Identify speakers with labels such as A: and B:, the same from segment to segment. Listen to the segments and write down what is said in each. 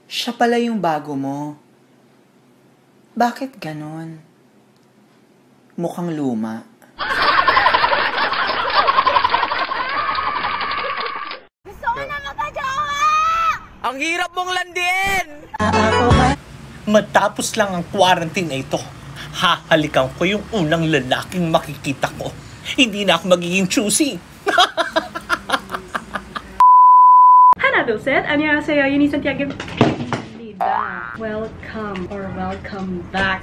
A: Siya pala yung bago mo. Bakit ganon? Mukhang luma.
B: Gusto ko na magka-jowa!
C: Ang hirap mong landin!
D: Matapos lang ang quarantine na ito, hahalikan ko yung unang lalaking makikita ko. Hindi na ako magiging choosy.
E: 하나 둘 셋 안녕하세요 유니 산티아고입니다. Welcome or welcome back.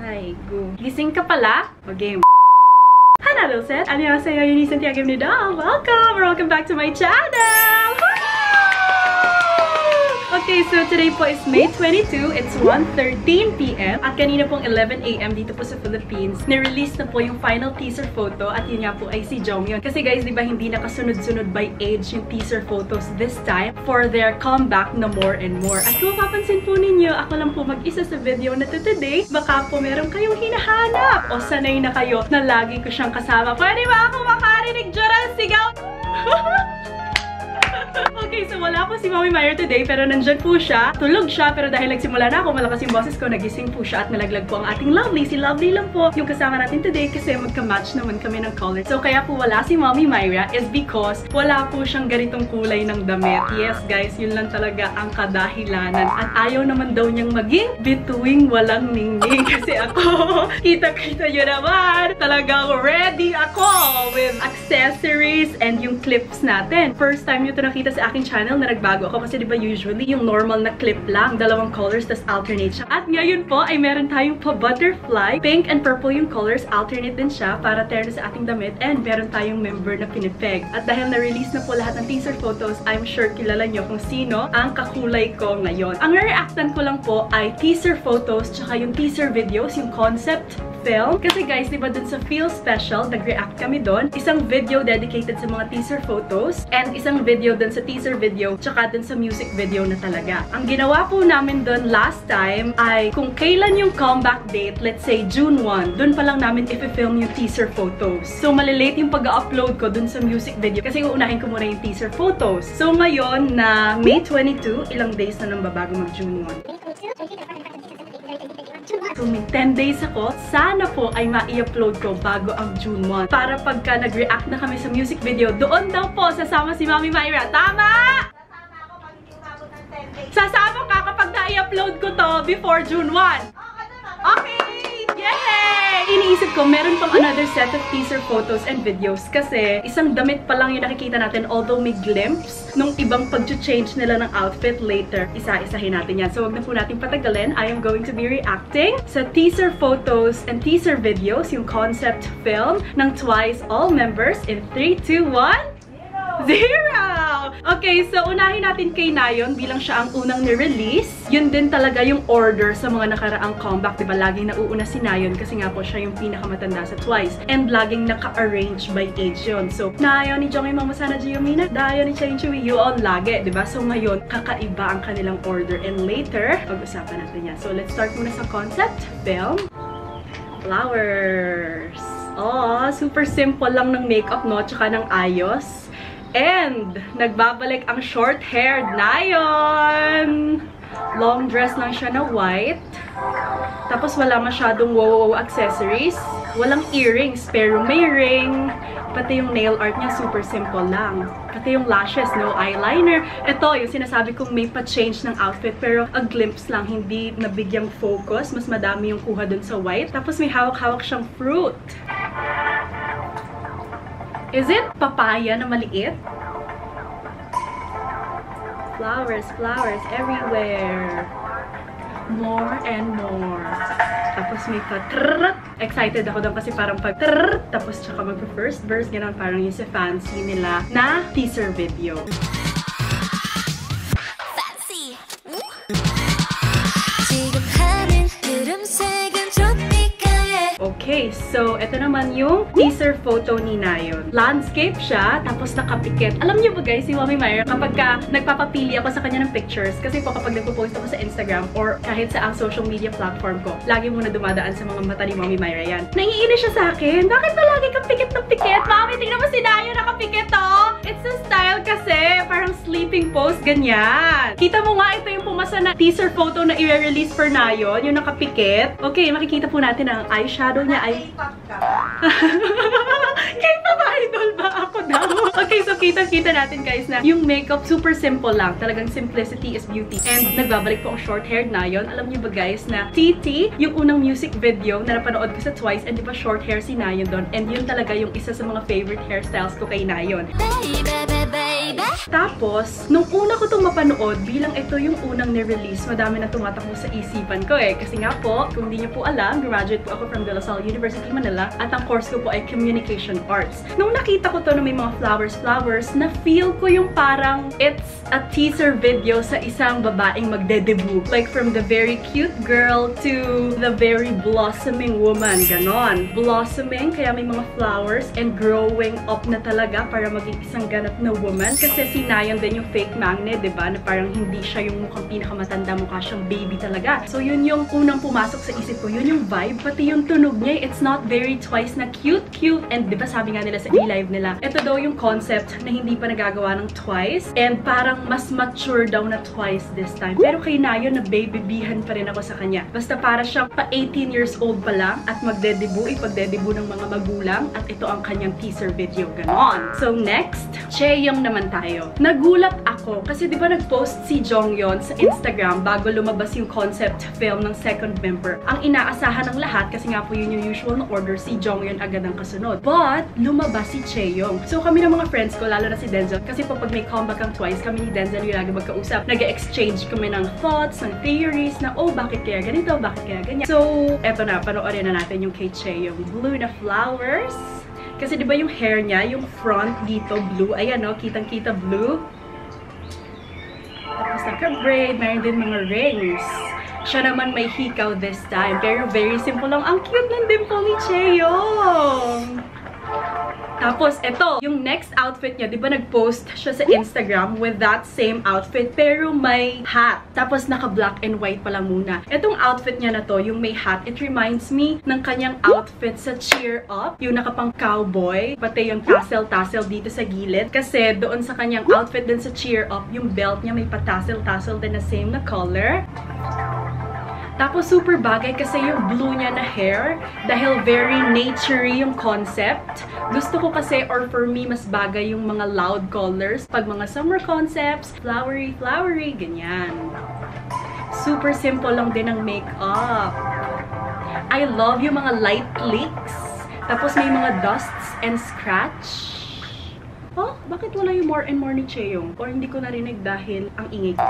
E: 아이고 gising ka pala? O game. 하나 둘 셋 안녕하세요 유니 산티아고입니다. Welcome back to my channel. Okay, so today po is May 22. It's 1:13 PM. At kanina pong 11 AM dito po sa Philippines, na-release na po yung final teaser photo. At yun nga po ay si Jonghyun. Kasi guys, di ba hindi nakasunod-sunod by age yung teaser photos this time for their comeback na More and More. At kung mapapansin po ninyo, ako lang po mag-isa sa video na to today. Baka po meron kayong hinahanap o sanay na kayo na lagi ko siyang kasama. Pwede ba ako makarinig dyan sigaw? Okay, so wala po si Mommy Myra today, pero nandyan po siya. Tulog siya, pero dahil nagsimula na ako, malakas yung boses ko, nagising po siya at nalaglag po ang ating Lovely. Si Lovely lang po yung kasama natin today kasi magka-match naman kami ng color. So kaya po wala si Mommy Myra is because wala po siyang ganitong kulay ng damit. Yes guys, yun lang talaga ang kadahilanan. At ayaw naman daw niyang maging bituing walang ningning. Kasi ako, kita-kita nyo naman, talagang ready ako with accessories and yung clips natin. First time nyo ito nakita sa aking channel na nagbago ako kasi diba usually yung normal na clip lang, dalawang colors tas alternate siya. At ngayon po ay meron tayong pa-butterfly. Pink and purple yung colors, alternate din siya para terno sa ating damit, and meron tayong member na pinipeg. At dahil na-release na po lahat ng teaser photos, I'm sure kilala nyo kung sino ang kakulay ko ngayon. Ang re-reactan ko lang po ay teaser photos tsaka yung teaser videos, yung concept film. Kasi guys, diba dun sa Feel Special, nag-react kami dun. Isang video dedicated sa mga teaser photos and isang video dun sa teaser video tsaka dun sa music video na talaga. Ang ginawa po namin dun last time ay kung kailan yung comeback date, let's say June 1, dun pa lang namin i-film yung teaser photos. So malilate yung pag-upload ko dun sa music video kasi uunahin ko muna yung teaser photos. So ngayon na May 22, ilang days na nang babago mag June 1. So may 10 days ako, sana po ay ma-i-upload ko bago ang June 1. Para pagka nag-react na kami sa music video, doon daw po sasama si Mommy Myra. Tama!
B: Sasama ako pag hindi umabot ng 10 days.
E: Sasama ka kapag na-i-upload ko to before June 1. Okay! Yay! Iniisip ko, meron pang another set of teaser photos and videos kasi isang damit pa lang yung nakikita natin, although may glimpse nung ibang pag-change nila ng outfit later. Isa-isahin natin yan. So wag na po natin patagalin. I am going to be reacting sa teaser photos and teaser videos, yung concept film ng TWICE all members in 3, 2, 1... Zero! Okay, so unahin natin kay Nayeon bilang siya ang unang ni-release. Yun din talaga yung order sa mga nakaraang comeback. Diba, laging nauuna si Nayeon kasi nga po siya yung pinakamatanda sa TWICE. And laging naka-arrange by age yun. So, Nayeon ni Jonghyun, Mama Sana, Jiyomina, Dayeon ni Chae Chui, Yuon, lagi. Diba? So, ngayon, kakaiba ang kanilang order. And later, pag-usapan natin yan. So, let's start muna sa concept film. Flowers. Oh, super simple lang ng makeup, no? Tsaka ng ayos. And, nagbabalik ang short-haired Nayeon! Long dress lang siya na white. Tapos wala masyadong wow accessories. Walang earrings, pero may ring. Pati yung nail art niya, super simple lang. Pati yung lashes, no eyeliner. Ito, yung sinasabi kong may pa-change ng outfit, pero a glimpse lang, hindi nabigyang focus. Mas madami yung kuha dun sa white. Tapos may hawak-hawak siyang fruit. Is it papaya na maliit? Flowers, flowers everywhere. More and more. Tapos may pa-trrrrt. Excited ako doon kasi parang pag-trrrrt. Tapos tsaka mag-first verse. Ganon, parang yung sa fancy nila na teaser video.
B: Fancy!
E: Okay, So, ito naman yung teaser photo ni Nayon. Landscape siya, tapos nakapikit. Alam niyo ba guys, si Mami Myra, kapag nagpapapili ako sa kanya ng pictures, kasi po kapag nagpo-post ako sa Instagram or kahit sa ang social media platform ko, lagi muna dumadaan sa mga mata ni Mami Myra yan. Naiinis siya sa akin. Bakit ba lagi kang pikit ng pikit? Mami, tingnan mo si Nayon nakapikit, oh! It's a style kasi. Parang sleeping pose, ganyan. Kita mo nga, ito yung pumasa na teaser photo na i-release for Nayon, yung nakapikit. Okay, makikita po natin ang eyeshadow niya. K-pop idol ba ako daw? Okay, so kita-kita natin guys na yung makeup super simple lang. Talagang simplicity is beauty. And nagbabalik po ang short-haired Nayon. Alam niyo ba guys na TT, yung unang music video na napanood ko sa Twice, and di ba short hair si Nayon doon? And yun talaga yung isa sa mga favorite hairstyles ko kay Nayon. Tapos, nung una ko itong mapanood, bilang ito yung unang ni-release, madami na tumatakbo sa isipan ko eh. Kasi nga po, kung hindi niyo po alam, graduate po ako from De La Salle University, Manila, at ang course ko po ay Communication Arts. Nung nakita ko to na may mga flowers, na-feel ko yung parang it's a teaser video sa isang babaeng magde-debut. Like from the very cute girl to the very blossoming woman. Ganon. Blossoming, kaya may mga flowers, and growing up na talaga para maging isang ganap na woman. Kasi si Nayon din yung fake magnet, diba? Na parang hindi siya yung mukhang pinakamatanda, mukha siyang baby talaga. So yun yung unang pumasok sa isip ko. Yun yung vibe. Pati yung tunog niya, it's not very Twice na cute. And diba sabi nga nila sa live nila, ito daw yung concept na hindi pa nagagawa ng Twice. And parang mas mature daw na Twice this time. Pero kay Nayon, na baby-bihan pa rin ako sa kanya. Basta para siyang pa 18 years old pa lang at magde-debut, ipagde-debut ng mga magulang. At ito ang kanyang teaser video. Ganon. So next, Chaeyoung naman tayo. Nagulat ako kasi di ba nag-post si Jonghyun sa Instagram bago lumabas yung concept film ng second member. Ang inaasahan ng lahat, kasi nga po yun yung usual na order, si Jonghyun agad ang kasunod. But, lumabas si Chaeyoung. So kami ng mga friends ko, lalo na si Denzel, kasi po pag may comeback ang Twice, kami ni Denzel yung lagi magkausap. Nag-exchange kami ng thoughts, ng theories, na oh, bakit kaya ganito, bakit kaya ganyan. So, eto na, panoorin na natin yung kay Chaeyoung. Blue na flowers. Kasi di ba yung hair niya, yung front dito, blue. Ayan, no? Kitang-kita blue. Tapos naka-braid, mayroon din mga rings. Siya naman may hikaw this time. Pero very simple lang. Ang cute ng dimple ni Chaeyoung. Tapos, ito, yung next outfit niya, di ba nag-post siya sa Instagram with that same outfit, pero may hat. Tapos, naka-black and white pala muna. Itong outfit niya na to, yung may hat, it reminds me ng kanyang outfit sa Cheer Up, yung nakapang cowboy, pati yung tassel-tassel dito sa gilid. Kasi, doon sa kanyang outfit din sa Cheer Up, yung belt niya may pa-tassel-tassel din na same na color. Tapos, super bagay kasi yung blue niya na hair, dahil very naturey yung concept. Gusto ko kasi, or for me, mas bagay yung mga loud colors. Pag mga summer concepts, flowery, ganyan. Super simple lang din ang makeup. I love yung mga light leaks. Tapos, may mga dusts and scratch. Oh, bakit wala yung more and more ni Chaeyoung? Or hindi ko narinig dahil ang ingay ko.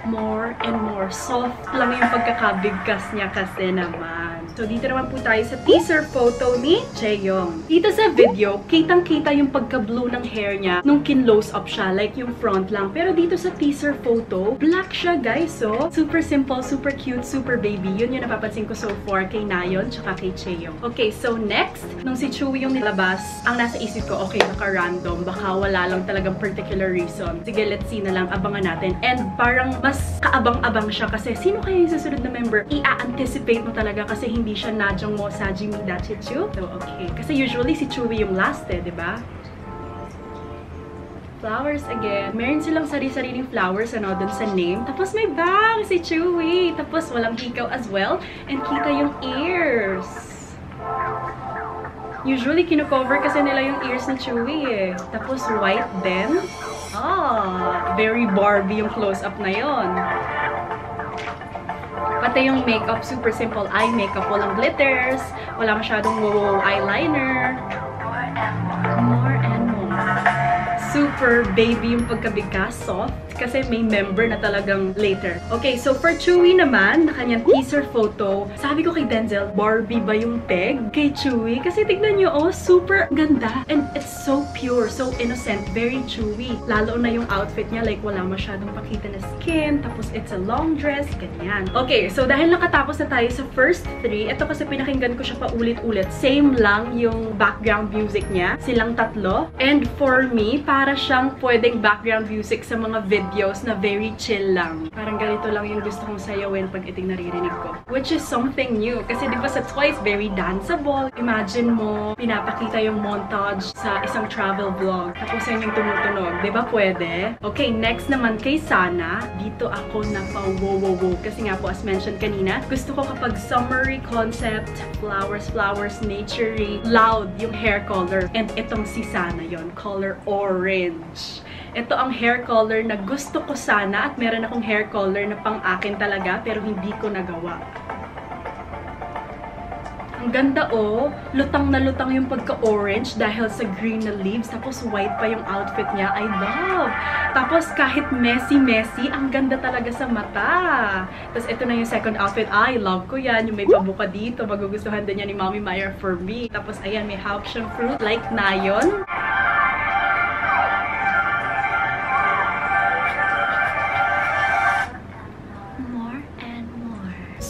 E: More and more. Soft lang yung pagkakabigkas niya kasi naman. So, dito naman po tayo sa teaser photo ni Chaeyoung. Dito sa video, kitang-kita yung pagka-blue ng hair niya nung kin-close up siya, like yung front lang. Pero dito sa teaser photo, black siya, guys. So, super simple, super cute, super baby. Yun yung napapansin ko so far kay Nayon tsaka kay Chaeyoung. Okay, so next, nung si Chewie yung nilabas, ang nasa isip ko, okay, baka random, baka wala lang talagang particular reason. Sige, let's see na lang, abangan natin. And parang mas kaabang-abang siya kasi sino kaya yung susunod na member? I-anticipate mo talaga kasi hindi siya Najong mo sa Jimmy Dachichu. So, okay. Kasi usually si Chewie yung last eh, diba? Flowers again. Meron silang sari-sariling flowers, ano, dun sa name. Tapos may bang si Chewie. Tapos walang hikaw as well. And kita yung ears. Usually, kino-cover kasi nila yung ears ni Chewie eh. Tapos white din. Ah, very Barbie yung close-up na yon. Pati yung makeup, super simple eye makeup. Walang glitters, wala masyadong wow eyeliner. More and more. Super baby yung pagkabigkas, soft. kasi may member na talagang later. Okay, so for Chewy naman, na kanyang teaser photo, sabi ko kay Denzel, Barbie ba yung peg kay Chewy? Kasi tignan nyo, oh, super ganda. And it's so pure, so innocent, very Chewy. Lalo na yung outfit niya, like wala masyadong pakita na skin, tapos it's a long dress, ganyan. Okay, so dahil nakatapos na tayo sa first 3, ito kasi pinakinggan ko siya pa ulit-ulit. Same lang yung background music niya, silang tatlo. And for me, para siyang pwedeng background music sa mga videos na very chill lang. Parang ganito lang yung gusto kong sayawin pag iting naririnig ko. Which is something new. Kasi di ba sa Twice, very danceable. Imagine mo, pinapakita yung montage sa isang travel vlog. Tapos yan yung tumutunog. Di ba pwede? Okay, next naman kay Sana. Dito ako napa-wow-wow-wow. Kasi nga po, as mentioned kanina, gusto ko kapag summery concept, flowers, naturey, loud yung hair color. And itong si Sana yon, color orange. Ito ang hair color na gusto ko sana at meron akong hair color na pang akin talaga pero hindi ko nagawa. Ang ganda oh, lutang na lutang yung pagka-orange dahil sa green na leaves, tapos white pa yung outfit niya. I love! Tapos kahit messy, ang ganda talaga sa mata. Tapos ito na yung second outfit. I love ko yan. Yung may pabuka dito. Magugustuhan din yan ni Mommy Meyer for me. Tapos ayan, may hawak siyang fruit like nayon.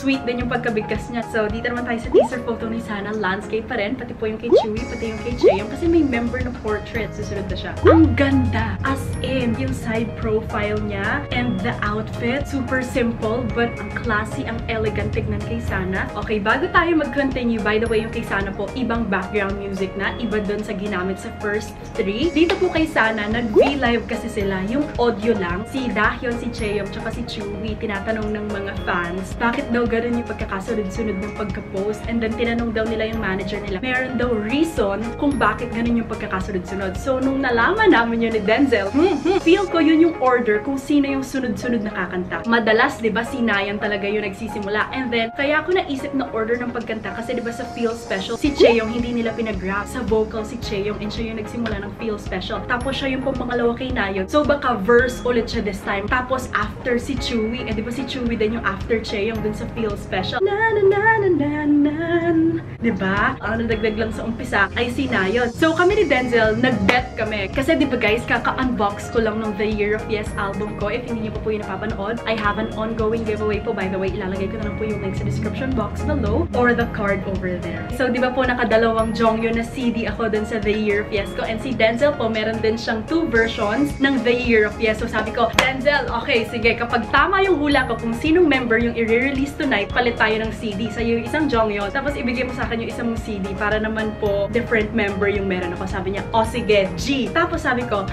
E: Sweet din yung pagkabigkas niya. So, dito naman tayo sa teaser photo ni Sana. Landscape pa rin. Pati po yung kay Chewy, pati yung kay Cheong. Kasi may member na portrait. Susunod na siya. Ang ganda! As in, yung side profile niya and the outfit. Super simple, but ang classy, ang elegant tignan kay Sana. Okay, bago tayo mag-continue, by the way, yung kay Sana po, ibang background music na. Iba dun sa ginamit sa first 3. Dito po kay Sana, nag-V-live kasi sila. Yung audio lang. Si Dahyeon, si Cheong, tsaka si Chewy, tinatanong ng mga fans, bakit daw ganun yung pagkakasunod-sunod ng pagka-post, and then tinanong daw nila yung manager nila. Meron daw reason kung bakit ganun yung pagkakasunod-sunod. So, nung nalaman namin yun ni Denzel, feel ko yun yung order kung sino yung sunod-sunod na kakanta. Madalas, di ba, si Nayan talaga yung nagsisimula. And then, kaya ako naisip na order ng pagkanta kasi di ba sa Feel Special, si Cheong hindi nila pinag-rap. Sa vocal, si Cheong, and siya yung nagsimula ng Feel Special. Tapos siya yung pumangalawa kay Nayon. So, baka verse ulit siya this time. Tapos, after si Chewy, di ba si Chewy din yung after Cheong dun sa Feel Special. Na na na na na na. Diba? Ang nadagdag lang sa umpisa ay si Nayon. So kami ni Denzel, nag-bet kami. Kasi diba guys, kaka-unbox ko lang ng The Year of Yes album ko. If hindi niyo pa po yung napapanood, I have an ongoing giveaway po. By the way, ilalagay ko na lang po yung link sa description box below or the card over there. So diba po nakadalawang Jonghyun na CD ako dun sa The Year of Yes ko. And si Denzel po, meron din siyang 2 versions ng The Year of Yes. So sabi ko, Denzel, okay, sige, kapag tama yung hula ko kung sinong member yung i-release tonight, palit tayo ng CD. Sa'yo yung isang Jonghyun, tapos ibigay mo sa akin yung isang CD para naman po different member yung meron ako. Sabi niya, oh sige, G. Tapos sabi ko,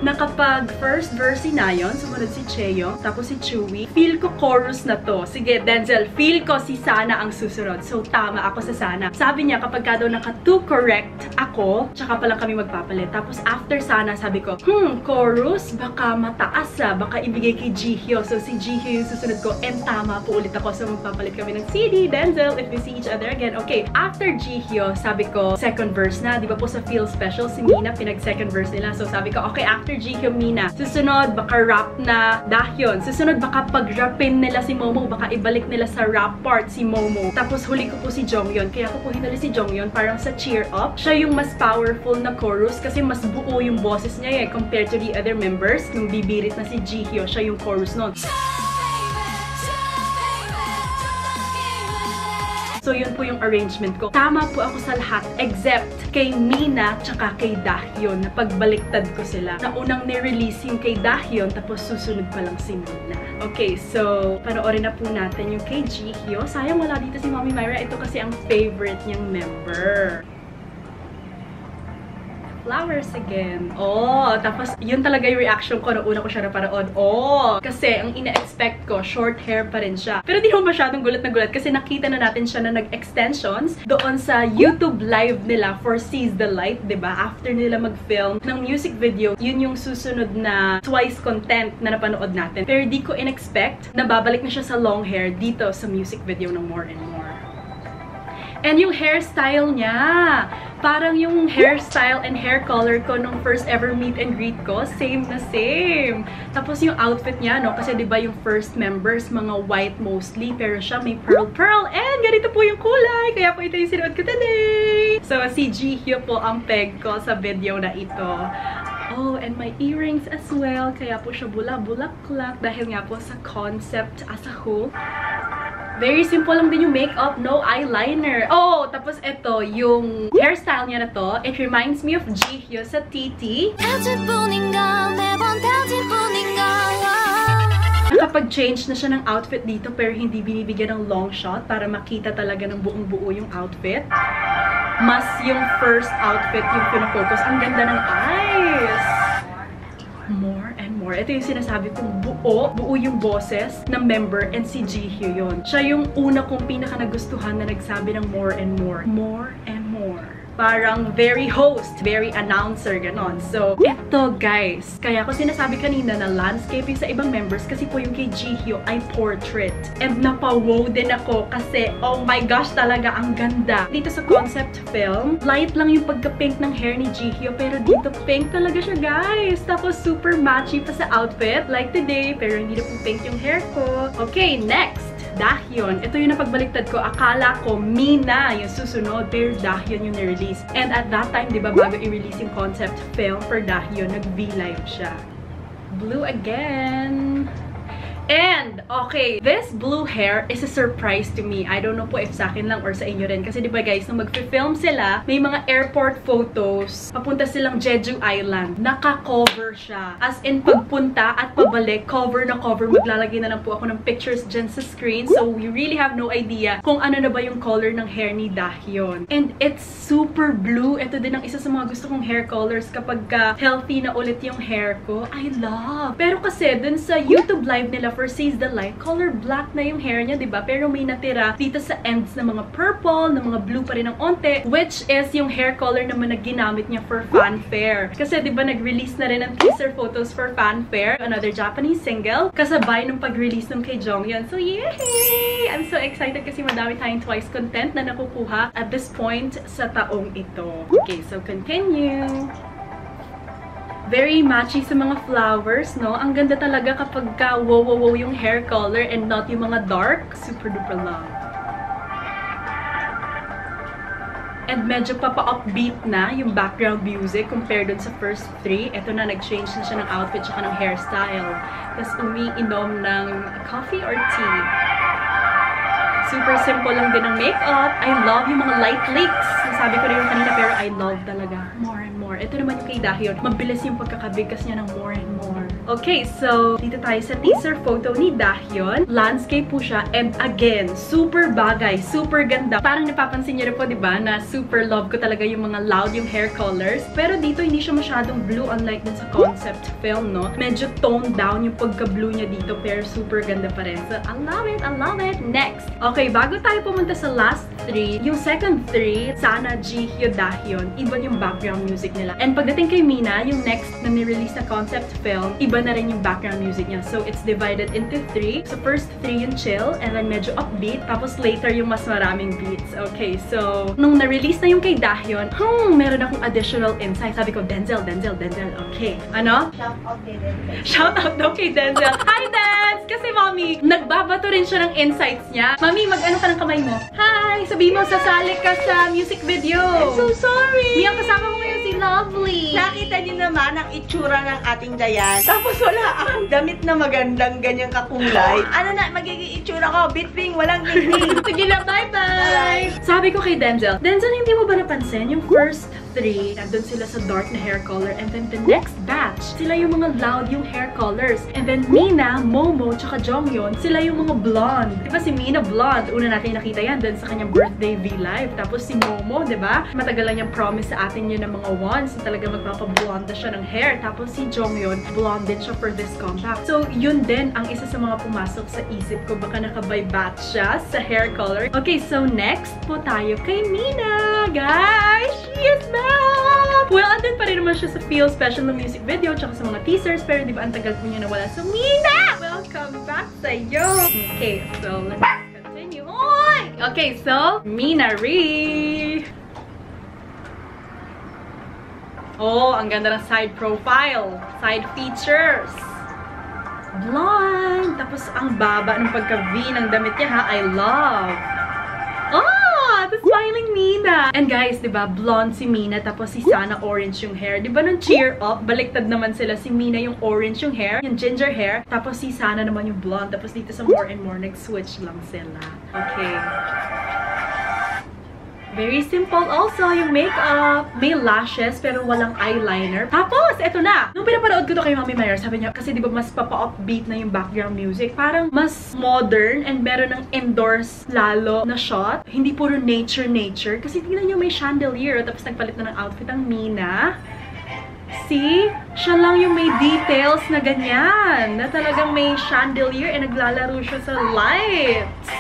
E: nakapag first verse si Nayon, sumunod si Cheong, tapos si Chewy, feel ko chorus na to. Sige, Denzel, feel ko si Sana ang susunod. So, tama ako sa Sana. Sabi niya, kapag ka daw naka-2 correct ako, tsaka pa lang kami magpapalit. Tapos after Sana, sabi ko, chorus, baka mataas baka ibigay kay Jihyo. So, si Jihyo yung susunod ko, and tama po ulit ako. So, magpapalit kami ng CD, Denzel, if we see each other again. Okay, after Jihyo, sabi ko, second verse na. Di ba po sa Feel Special, si Mina, pinag-second verse nila. So, sabi ko, okay, after Jihyo, Mina. Susunod, baka rap na Dahyeon. Susunod, baka pag-rapin nila si Momo. Baka ibalik nila sa rap part si Momo. Tapos, huli ko po si Jonghyun. Kaya ko po hinali si Jonghyun parang sa Cheer Up. Siya yung mas powerful na chorus kasi mas buo yung boses niya compared to the other members. Nung bibirit na si Jihyo, siya yung chorus nun. So, yun po yung arrangement ko. Tama po ako sa lahat except kay Mina tsaka kay Dahyeon na pagbaliktad ko sila. Na unang ni-release yung kay Dahyeon tapos susunod pa lang si Mina. Okay, so panoorin na po natin yung kay Jihyo. Sayang wala dito si Mommy Myra. Ito kasi ang favorite niyang member. Flowers again. Oh, tapos yun talaga yung reaction ko nung una ko siya napanood. Oh, kasi ang ina-expect ko, short hair pa rin siya. Pero di ko masyadong gulat na gulat kasi nakita na natin siya na nag-extensions doon sa YouTube live nila for Seize the Light, diba? After nila mag-film ng music video, yun yung susunod na Twice content na napanood natin. Pero di ko in-expect na babalik na siya sa long hair dito sa music video ng More and More. And yung hairstyle niya, Parang yung hairstyle and hair color ko nung first ever meet and greet ko, same na same. Tapos yung outfit niya, no? Kasi diba yung first members, mga white mostly, pero siya may pearl, and ganito po yung kulay. Kaya po ito yung sinuot ko today. So, si Jihyo po ang peg ko sa video na ito. Oh, and my earrings as well. Kaya po siya bulaklak dahil nga po sa concept as a whole. Very simple lang din yung makeup, no eyeliner. Oh, tapos ito, yung hairstyle niya na to, it reminds me of Jihyo sa TT. Nakapag-change na siya ng outfit dito pero hindi binibigyan ng long shot para makita talaga ng buong-buo yung outfit. Mas yung first outfit yung pinafocus. Ang ganda ng eyes! More and more. Ito yung sinasabi kong buo yung boses ng member and si Jihyo yun. Siya yung una kong pinaka nagustuhan na nagsabi ng more and more. More and more. Parang very host, very announcer, ganon. So, eto guys. Kaya ko sinasabi kanina na landscaping sa ibang members kasi po yung kay Jihyo ay portrait. And napawow din ako kasi, oh my gosh, talaga ang ganda. Dito sa concept film, light lang yung pagka-pink ng hair ni Jihyo pero dito pink talaga siya guys. Tapos super matchy pa sa outfit like today pero hindi na po pink yung hair ko. Okay, next! Dahyon. Ito yung napagbaliktad ko. Akala ko Mina yung susunod, pero Dahyon yung nirelease. And at that time, di ba, bago i-release yung concept film for Dahyon, nag-V-Live siya. Blue again. And, okay, this blue hair is a surprise to me. I don't know po if sa akin lang or sa inyo rin. Kasi diba guys, nung mag-film sila, may mga airport photos. Papunta silang Jeju Island. Naka-cover siya. As in, pagpunta at pabalik, cover na cover. Maglalagay na lang po ako ng pictures dyan sa screen. So, we really have no idea kung ano na ba yung color ng hair ni Dahyon. And it's super blue. Ito din ang isa sa mga gusto kong hair colors kapag healthy na ulit yung hair ko. I love! Pero kasi, dun sa YouTube live nila for Seize the Light, color black na yung hair niya, diba? Pero may natira dito sa ends na mga purple, na mga blue pa rin ng onte, which is yung hair color naman na ginamit niya for Fanfare. Kasi diba nag-release na rin ng teaser photos for Fanfare, another Japanese single, kasabay ng pag-release ng kay Jonghyun. So yay! I'm so excited kasi madami tayong Twice content na nakukuha at this point sa taong ito. Okay, so continue. Very matchy sa mga flowers, no? Ang ganda talaga kapag wow yung hair color and not yung mga dark. Super duper love. And medyo papa-upbeat na yung background music compared dun sa first three. Ito na, nag-change na siya ng outfit tsaka ng hairstyle. Tapos umiinom ng coffee or tea. Super simple lang din ang makeup. I love yung mga light leaks. Nasabi ko rin yung kanina pero I love talaga. More and more. Ito naman yung kay Dahyon. Mabilis yung pagkakabigkas niya ng more and more. Okay, so dito tayo sa teaser photo ni Dahyon. Landscape po siya. And again, super bagay. Super ganda. Parang napapansin niyo rin po, diba, na super love ko talaga yung mga loud yung hair colors. Pero dito hindi siya masyadong blue unlike dun sa concept film, no? Medyo toned down yung pagka-blue niya dito pero super ganda pa rin. So, I love it! I love it! Next! Okay, bago tayo pumunta sa last three, yung second three, Sana, Jihyo, Dahyon, iba yung background music nila. And pagdating kay Mina, yung next na ni-release na concept film, iba na rin yung background music niya. So, it's divided into three. So, first three yung chill, and then medyo upbeat, tapos later yung mas maraming beats. Okay, so, nung na-release na yung kay Dahyon, meron akong additional insight. Sabi ko, Denzel. Okay. Ano?
B: Shout out kay Denzel.
E: Shout out daw kay Denzel. Hi, Denz! Kasi, Mommy, nagbabato rin siya ng insights niya. Mami, mag-ano ka ng kamay mo? Hi! Sabihin mo, sasali ka sa music video.
B: I'm so sorry!
E: Mia, kasama mo ngayon si Lovely.
B: Nakita niyo naman ang itsura ng ating Dayan. Tapos wala akong damit na magandang ganyang kakulay. Ano na magiging itsura ko? Bitbing, walang tingting.
E: Sige na, bye-bye! Sabi ko kay Denzel, hindi mo ba napansin yung first three, nandun sila sa dark na hair color, and then the next batch, sila yung mga loud yung hair colors. And then Mina, Momo, tsaka Jonghyun, sila yung mga blonde. Diba si Mina blonde? Una natin nakita yan dun sa kanyang birthday V-Live. Tapos si Momo, diba? Matagal lang yung promise sa atin yun ng mga ones. Talaga magpapablonde siya ng hair. Tapos si Jonghyun, blonde din siya for this comeback. So, yun din ang isa sa mga pumasok sa isip ko. Baka nakabay batch siya sa hair color. Okay, so next po tayo kay Mina. Guys, she is back! Well, andun pa rin naman siya sa Feel Special na music video tsaka sa mga teasers. Pero di ba ang tagal po niya nawala. So, Mina! Welcome back sa'yo! Okay, so let's continue on! Okay, so, Mina Ree! Oh, ang ganda ng side profile. Side features. Blonde. Tapos, ang baba ng pagka-V ng damit niya, ha? I love. Oh, the smiling Mina. And guys, di ba, blonde si Mina, tapos si Sana orange yung hair. Di ba nung Cheer Up, baliktad naman sila. Si Mina yung orange yung hair, yung ginger hair, tapos si Sana naman yung blonde. Tapos dito sa More and More, nag-switch lang sila. Okay. Very simple also yung makeup. May lashes pero walang eyeliner. Tapos, eto na. Nung pinapanood ko to kay Mami Mayer, sabi niya, kasi di ba mas papa-upbeat na yung background music. Parang mas modern and meron ng indoors lalo na shot. Hindi puro nature. Kasi tingnan niyo may chandelier. Tapos nagpalit na ng outfit ang Mina. See? Siya lang yung may details na ganyan. Na talagang may chandelier and naglalaro siya sa lights.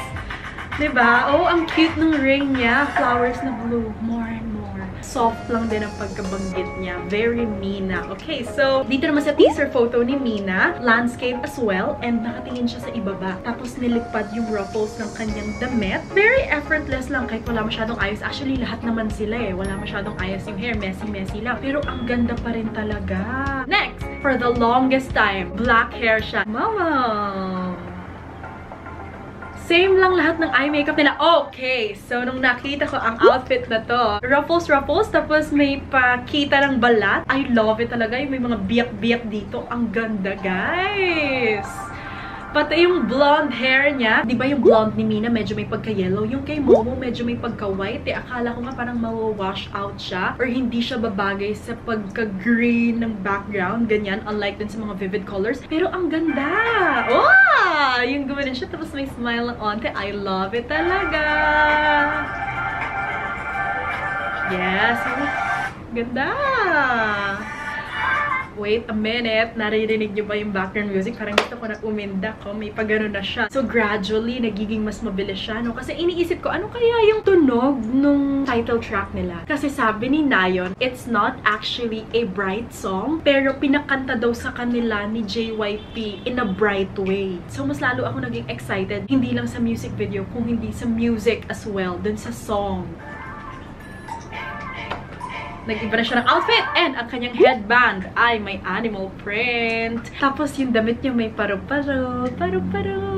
E: Diba? Oh, ang cute ng ring niya. Flowers na blue. More and more. Soft lang din ang pagkabanggit niya. Very Mina. Okay, so, dito naman sa teaser photo ni Mina, landscape as well, and nakatingin siya sa ibaba. Tapos nilipad yung ruffles ng kanyang damit. Very effortless lang kahit wala masyadong ayos. Actually, lahat naman sila eh. Wala masyadong ayos yung hair. Messy lang. Pero ang ganda pa rin talaga. Next, for the longest time, black hair siya. Mama! Same lang lahat ng eye makeup nila. Okay, so nung nakita ko ang outfit na to, ruffles, tapos may pakita ng balat. I love it talaga. Yung may mga biyak-biyak dito. Ang ganda, guys! Pati yung blonde hair niya. Di ba yung blonde ni Mina medyo may pagka-yellow? Yung kay Momo medyo may pagka-white. Akala ko nga parang mawawash out siya or hindi siya babagay sa pagka-green ng background. Ganyan. Unlike dun sa mga vivid colors. Pero ang ganda! Oh! Yung gumanin siya tapos may smile ng onte. I love it talaga! Yes! Ganda! Wait a minute, naririnig niyo ba yung background music? Parang gusto ko na uminda ko, may pagano na siya. So gradually, nagiging mas mabilis siya, no? Kasi iniisip ko, ano kaya yung tunog nung title track nila? Kasi sabi ni Nayon, it's not actually a bright song, pero pinakanta daw sa kanila ni JYP in a bright way. So mas lalo ako naging excited, hindi lang sa music video, kung hindi sa music as well, dun sa song. Nag-iba na siya ng outfit and ang kanyang headband ay may animal print. Tapos yung damit niya may paru-paro.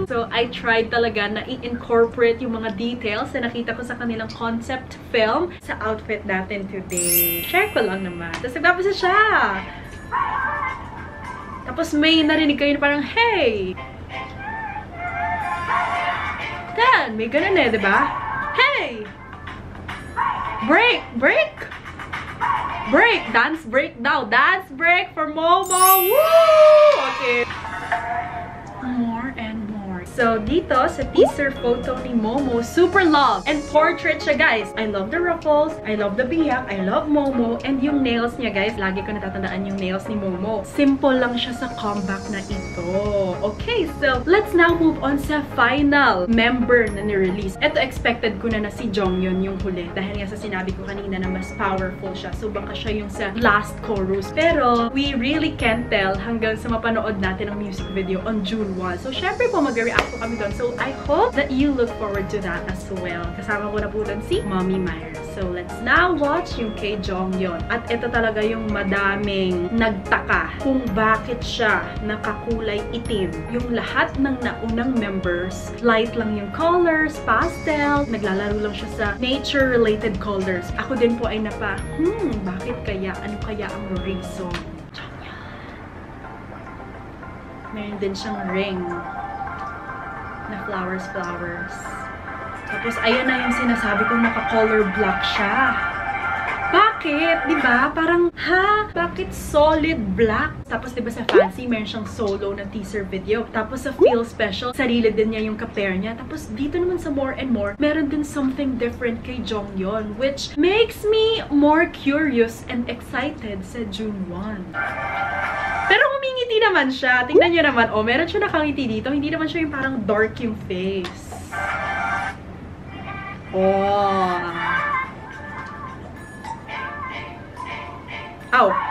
E: So, I tried talaga na i-incorporate yung mga details na nakita ko sa kanilang concept film sa outfit natin today. Share ko lang naman. Tapos nagtapos na siya. Tapos may narinig kayo na parang, hey! Then, may ganun eh, diba? Hey! Break! Break! Dance break now! Dance break for Momo! Woo! Okay. More and more. So, dito sa teaser photo ni Momo, super love and portrait siya, guys. I love the ruffles. I love the biyak. I love Momo. And yung nails niya, guys, lagi ko natatandaan yung nails ni Momo. Simple lang siya sa comeback na ito. Okay, so, let's now move on sa final member na ni-release. Ito, expected ko na si Jonghyun yung huli. Dahil nga sa sinabi ko kanina na mas powerful siya. So, baka siya yung sa last chorus. Pero, we really can't tell hanggang sa mapanood natin ang music video on June 1. So, syempre po, mag-react po kami doon. So, I hope that you look forward to that as well. Kasama ko na po doon si Mami Mayer. So, let's now watch yung kay Jonghyun. At ito talaga yung madaming nagtaka kung bakit siya nakakulay itim. Yung lahat ng naunang members, light lang yung colors, pastel, naglalaro lang siya sa nature-related colors. Ako din po ay bakit kaya? Ano kaya ang reason? Jonghyun. Meron din siyang ring na flowers. Tapos, ayan na yung sinasabi kong naka-color black siya. Bakit? Diba? Parang, bakit solid black? Tapos, diba sa Fancy, meron siyang solo na teaser video. Tapos, sa Feel Special, sarili din niya yung ka-pair niya. Tapos, dito naman sa More and More, meron din something different kay Jonghyun, which makes me more curious and excited sa June 1. Pero humingiti naman siya. Tingnan nyo naman, meron siya nakangiti dito. Hindi naman siya yung parang dark yung face.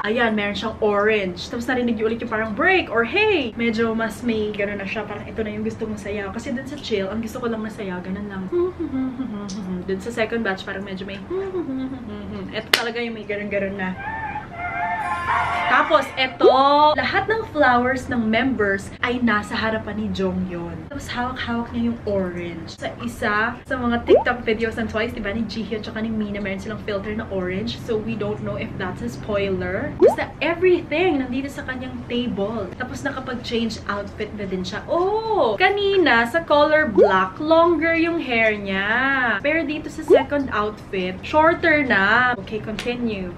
E: Ayan, meron siyang orange. Tapos narinig yung ulit yung parang break or hey! Medyo mas may gano'n na siya. Parang ito na yung gusto mong sayaw. Kasi dun sa chill, ang gusto ko lang na sayaw. Ganun lang. Dun sa second batch, parang medyo may ito talaga yung may gano'n-gano'n na Tapos, eto, lahat ng flowers ng members ay nasa harapan ni Jonghyun. Tapos, hawak-hawak niya yung orange. Sa isa, sa mga TikTok videos ng Twice, diba, ni Jihyun tsaka ni Mina, meron silang filter na orange. So, we don't know if that's a spoiler. Basta, everything nandito sa kanyang table. Tapos, nakapag-change outfit na din siya. Oh! Kanina, sa color black, longer yung hair niya. Pero dito sa second outfit, shorter na. Okay, continue.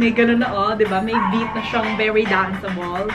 E: May ganun na, oh, diba? May beat na siyang very danceable.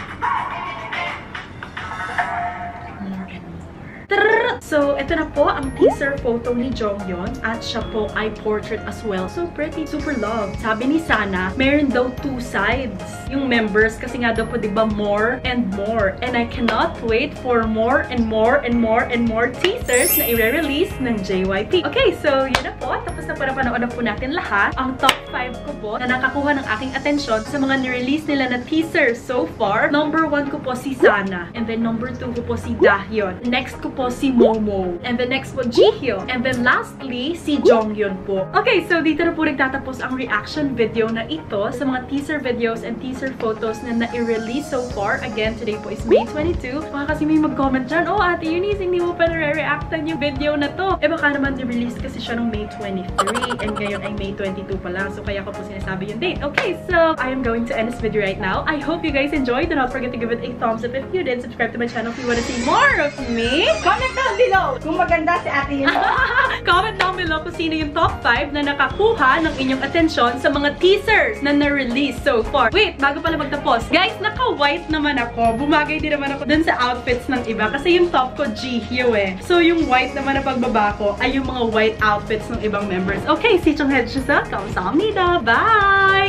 E: More and more. Trrr! So, ito na po ang teaser photo ni Jonghyun at siya po ay portrait as well. So pretty, super love. Sabi ni Sana, meron daw 2 sides yung members kasi nga daw po, diba, more and more. And I cannot wait for more and more and more and more teasers na i-release ng JYP. Okay, so yun na po. Tapos na para panood na po natin lahat. Ang top 5 ko po na nakakuha ng aking atensyon sa mga ni-release nila na teasers so far. Number 1 ko po si Sana. And then number 2 ko po si Dahyun. Next ko po si Momo. And then next po Jihyun. And then lastly, si Jonghyun po. Okay, so dito na po nagtatapos ang reaction video na ito sa mga teaser videos and teaser photos na na-release so far. Again, today po is May 22. Baka kasi may mag-comment dyan, oh, Ate Eunice, hindi mo pa nare-reactan yung video na to. Eh, baka naman ni-release kasi siya ng May 23. And ngayon ay May 22 pa lang. So, kaya ko po sinasabi yung date. Okay, so I am going to end this video right now. I hope you guys enjoyed. Do not forget to give it a thumbs up if you did. Subscribe to my channel if you want to see more of me.
B: Comment down below kung maganda si Ate Eunice.
E: Comment down below kung sino yung top 5 na nakakuha ng inyong atensyon sa mga teasers na na-release so far. Wait, bago pala magtapos. Guys, naka-white naman ako. Bumagay din naman ako dun sa outfits ng iba kasi yung top ko Jihyo eh. So, yung white naman na pagbaba ko ay yung mga white outfits ng ibang members. Okay, si Jonghyun sa kamsahamnida. Bye!